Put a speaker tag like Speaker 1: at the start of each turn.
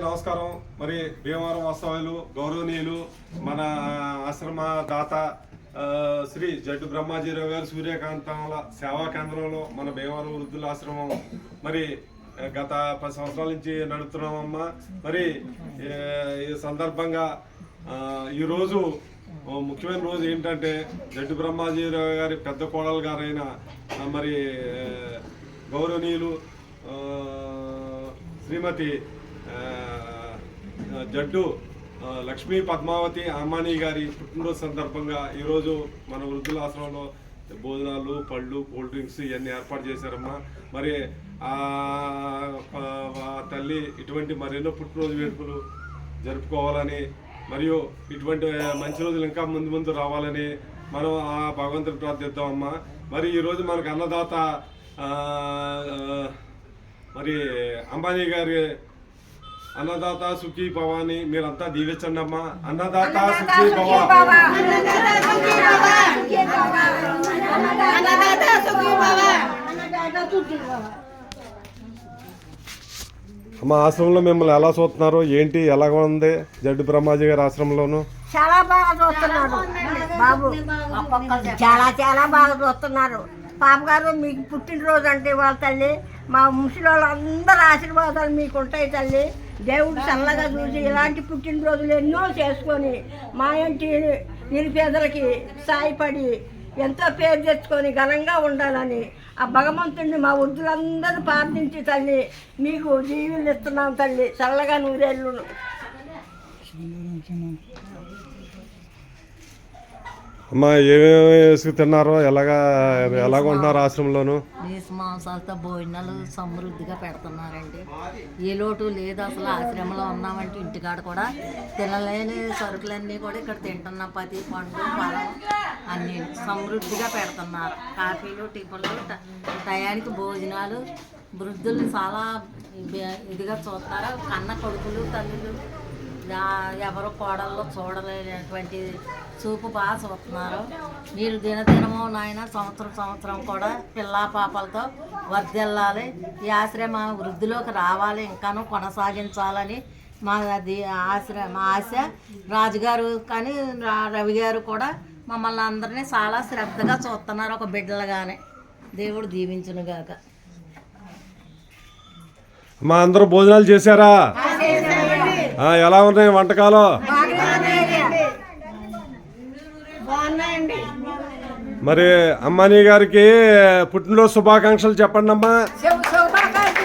Speaker 1: నమస్కారం. మరి భీమవరం వాస్తవ్యులు గౌరవనీయులు మన ఆశ్రమ దాత శ్రీ జడ్డు బ్రహ్మాజీరావు గారు సూర్యకాంతంల సేవా కేంద్రంలో మన భీమవరం వృద్ధుల ఆశ్రమం మరి గత 10 సంవత్సరాల నుంచి నడుపుతున్నామమ్మా. మరి ఈ సందర్భంగా ఈరోజు ముఖ్యమైన రోజు ఏంటంటే జడ్డు బ్రహ్మాజీరావు గారి పెద్ద కోడలు గారైన మరి గౌరవనీయులు శ్రీమతి జడ్డు లక్ష్మీ పద్మావతి అమ్మాని గారి పుట్టినరోజు సందర్భంగా ఈరోజు మన వృద్ధుల ఆశ్రమంలో భోజనాలు, పళ్ళు, కూల్ డ్రింక్స్ ఇవన్నీ ఏర్పాటు చేశారమ్మా. మరి తల్లి ఇటువంటి మరెన్నో పుట్టినరోజు వేడుకలు జరుపుకోవాలని మరియు ఇటువంటి మంచి రోజులు ఇంకా ముందు రావాలని మనం ఆ భగవంతుని ప్రార్థిద్దామమ్మా. మరి ఈరోజు మనకు అన్నదాత మరి అంబానీ గారి అన్నదాత సుఖీ భవాని మీరంతా దీవించండి అమ్మా. అన్నదాత సుఖీ భవ. అమ్మ, ఆశ్రమంలో మిమ్మల్ని ఎలా చూస్తున్నారు, ఏంటి, ఎలాగ ఉంది జడ్డు బ్రహ్మాజీ గారి ఆశ్రమంలోను?
Speaker 2: చాలా బాగా చూస్తున్నారు బాబు, చాలా బాగా చూస్తున్నారు. పాపగారు, మీకు పుట్టినరోజు అంటే వాళ్ళ తల్లి, మా ముసలి వాళ్ళందరూ ఆశీర్వాదాలు మీకు ఉంటాయి తల్లి. దేవుడు చల్లగా చూసి ఇలాంటి పుట్టినరోజులు ఎన్నో చేసుకొని మా ఇంటి నిరుపేదలకి సాయపడి ఎంతో పేరు తెచ్చుకొని ఘనంగా ఉండాలని ఆ భగవంతుడిని మా వృద్ధులందరూ ప్రార్థించి తల్లి మీకు జీవులు ఇస్తున్నాం తల్లి, చల్లగా నూరేళ్ళు.
Speaker 1: అమ్మా, ఏమేమి వేసుకు తిన్నారో, ఎలాగుంటున్నారు ఆశ్రమంలోను?
Speaker 3: నీసు మాంసాలతో భోజనాలు సమృద్ధిగా పెడుతున్నారండి. ఏ లోటు లేదు అసలు. ఆశ్రమంలో ఉన్నామంటే ఇంటికాడ కూడా తినలేని సరుకులన్నీ కూడా ఇక్కడ తింటున్నాం. పతి, పండు, పழం అన్నీ సమృద్ధిగా పెడుతున్నారు. కాఫీలు, టిఫిన్లు, టయానికి భోజనాలు. వృద్ధులు చాలా ఇదిగా చూస్తారు. కన్న కొడుకులు, తల్లులు ఎవరు కోడల్లో చూడలేనటువంటి చూపు బాగా చూస్తున్నారు. మీరు దినదినము నాయన సంవత్సరం కూడా పిల్లా పాపలతో వర్ధిల్లాలి. ఈ ఆశ్రమ వృద్ధిలోకి రావాలి, ఇంకాను కొనసాగించాలని మా ఆశ. రాజుగారు కానీ రవి గారు కూడా మమ్మల్ని అందరినీ చాలా శ్రద్ధగా చూస్తున్నారు, ఒక బిడ్డలుగానే. దేవుడు దీవించునుగాక.
Speaker 1: మా అందరూ భోజనాలు చేశారా? ఎలా ఉన్నాయి వంటకాలు? మరి అమ్మాని గారికి పుట్టినరోజు శుభాకాంక్షలు చెప్పండి అమ్మా.
Speaker 2: శుభాకాంక్షలు.